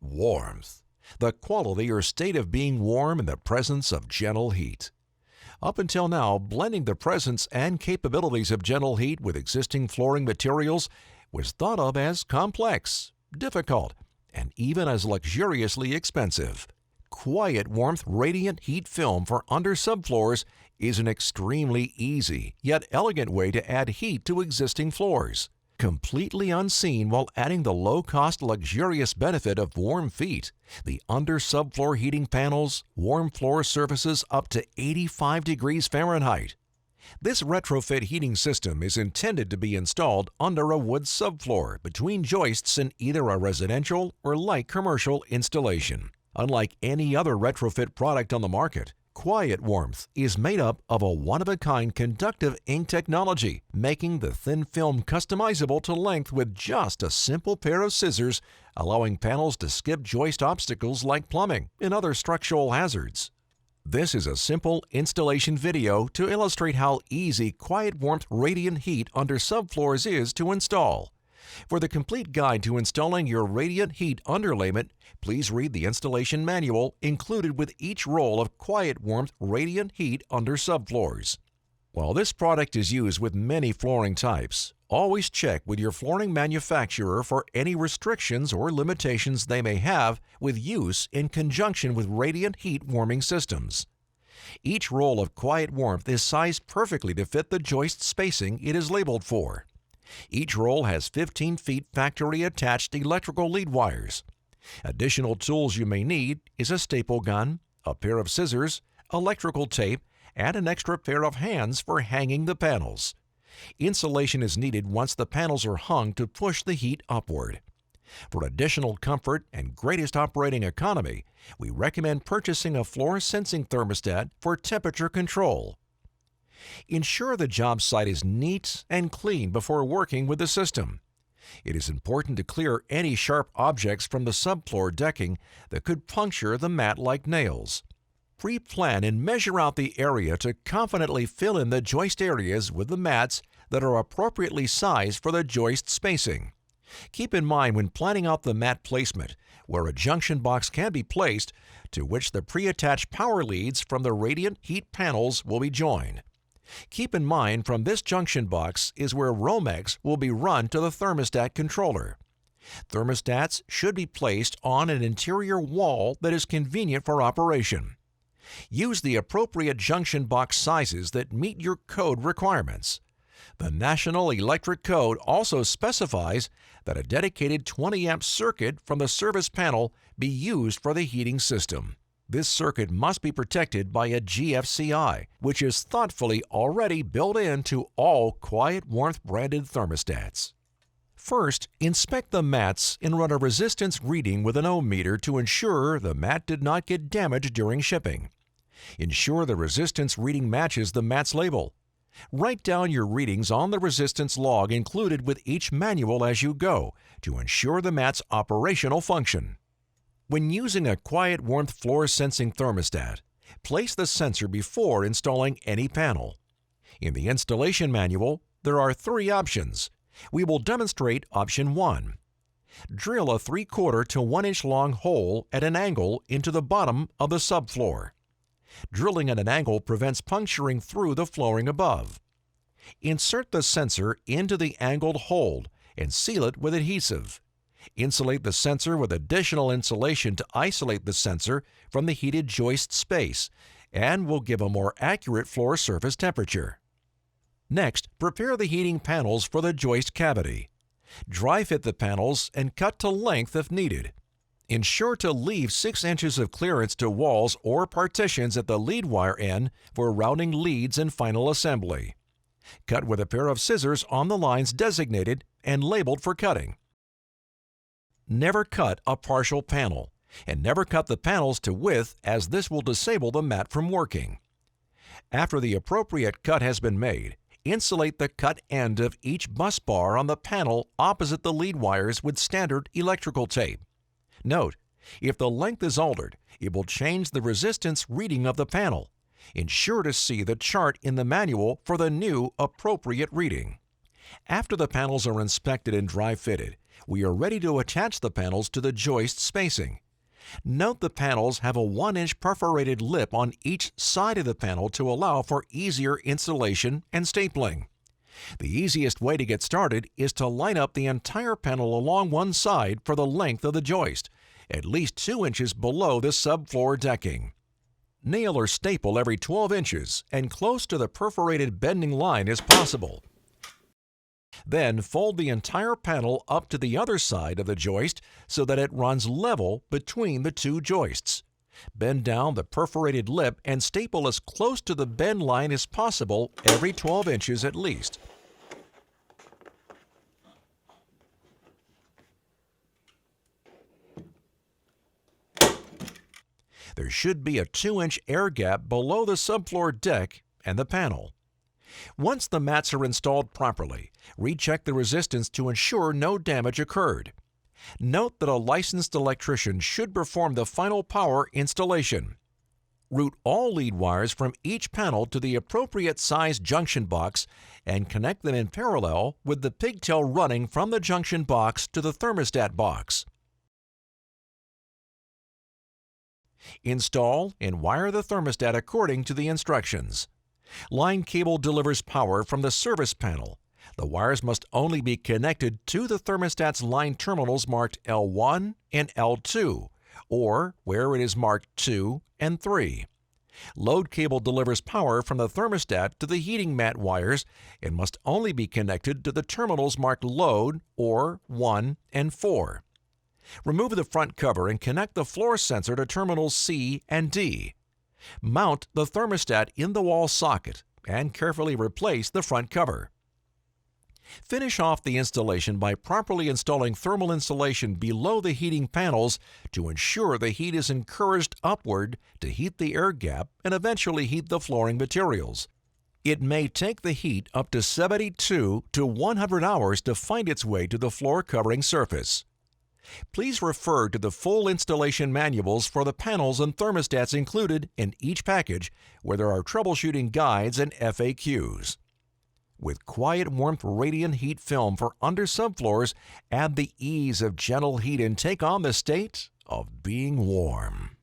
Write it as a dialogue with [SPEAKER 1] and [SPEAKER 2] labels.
[SPEAKER 1] Warmth, the quality or state of being warm in the presence of gentle heat. Up until now, blending the presence and capabilities of gentle heat with existing flooring materials was thought of as complex, difficult, and even as luxuriously expensive. QuietWarmth Radiant Heat film for Under Subfloors is an extremely easy yet elegant way to add heat to existing floors, completely unseen while adding the low-cost luxurious benefit of warm feet. The Under Subfloor heating panels warm floor surfaces up to 85 degrees Fahrenheit. This retrofit heating system is intended to be installed under a wood subfloor between joists in either a residential or light commercial installation. Unlike any other retrofit product on the market, QuietWarmth is made up of a one-of-a-kind conductive ink technology, making the thin film customizable to length with just a simple pair of scissors, allowing panels to skip joist obstacles like plumbing and other structural hazards. This is a simple installation video to illustrate how easy QuietWarmth Radiant Heat Under Subfloors is to install. For the complete guide to installing your Radiant Heat underlayment, please read the installation manual included with each roll of QuietWarmth Radiant Heat Under Subfloors. While this product is used with many flooring types, always check with your flooring manufacturer for any restrictions or limitations they may have with use in conjunction with radiant heat warming systems. Each roll of QuietWarmth is sized perfectly to fit the joist spacing it is labeled for. Each roll has 15 feet factory-attached electrical lead wires. Additional tools you may need is a staple gun, a pair of scissors, electrical tape, and an extra pair of hands for hanging the panels. Insulation is needed once the panels are hung to push the heat upward. For additional comfort and greatest operating economy, we recommend purchasing a floor sensing thermostat for temperature control. Ensure the job site is neat and clean before working with the system. It is important to clear any sharp objects from the subfloor decking that could puncture the mat like nails. Pre-plan and measure out the area to confidently fill in the joist areas with the mats that are appropriately sized for the joist spacing. Keep in mind when planning out the mat placement where a junction box can be placed to which the pre-attached power leads from the radiant heat panels will be joined. Keep in mind from this junction box is where Romex will be run to the thermostat controller. Thermostats should be placed on an interior wall that is convenient for operation. Use the appropriate junction box sizes that meet your code requirements. The National Electric Code also specifies that a dedicated 20-amp circuit from the service panel be used for the heating system. This circuit must be protected by a GFCI, which is thoughtfully already built into all QuietWarmth branded thermostats. First, inspect the mats and run a resistance reading with an ohm meter to ensure the mat did not get damaged during shipping. Ensure the resistance reading matches the mat's label. Write down your readings on the resistance log included with each manual as you go to ensure the mat's operational function. When using a QuietWarmth floor sensing thermostat, place the sensor before installing any panel. In the installation manual, there are 3 options. We will demonstrate option 1. Drill a 3/4 to 1 inch long hole at an angle into the bottom of the subfloor. Drilling at an angle prevents puncturing through the flooring above. Insert the sensor into the angled hole and seal it with adhesive. Insulate the sensor with additional insulation to isolate the sensor from the heated joist space and will give a more accurate floor surface temperature. Next, prepare the heating panels for the joist cavity. Dry fit the panels and cut to length if needed. Ensure to leave 6 inches of clearance to walls or partitions at the lead wire end for routing leads and final assembly. Cut with a pair of scissors on the lines designated and labeled for cutting. Never cut a partial panel, and never cut the panels to width as this will disable the mat from working. After the appropriate cut has been made, insulate the cut end of each bus bar on the panel opposite the lead wires with standard electrical tape. Note, if the length is altered, it will change the resistance reading of the panel. Ensure to see the chart in the manual for the new appropriate reading. After the panels are inspected and dry fitted, We are ready to attach the panels to the joist spacing. Note the panels have a 1-inch perforated lip on each side of the panel to allow for easier installation and stapling. The easiest way to get started is to line up the entire panel along one side for the length of the joist, at least 2 inches below the subfloor decking. Nail or staple every 12 inches and close to the perforated bending line as possible. Then fold the entire panel up to the other side of the joist so that it runs level between the two joists. Bend down the perforated lip and staple as close to the bend line as possible every 12 inches at least. There should be a 2-inch air gap below the subfloor deck and the panel. Once the mats are installed properly, recheck the resistance to ensure no damage occurred. Note that a licensed electrician should perform the final power installation. Route all lead wires from each panel to the appropriate size junction box and connect them in parallel with the pigtail running from the junction box to the thermostat box. Install and wire the thermostat according to the instructions. Line cable delivers power from the service panel. The wires must only be connected to the thermostat's line terminals marked L1 and L2, or where it is marked 2 and 3. Load cable delivers power from the thermostat to the heating mat wires and must only be connected to the terminals marked load or 1 and 4. Remove the front cover and connect the floor sensor to terminals C and D. Mount the thermostat in the wall socket and carefully replace the front cover. Finish off the installation by properly installing thermal insulation below the heating panels to ensure the heat is encouraged upward to heat the air gap and eventually heat the flooring materials. It may take the heat up to 72 to 100 hours to find its way to the floor covering surface. Please refer to the full installation manuals for the panels and thermostats included in each package, where there are troubleshooting guides and FAQs. With QuietWarmth Radiant Heat film for Under Subfloors, add the ease of gentle heat and take on the state of being warm.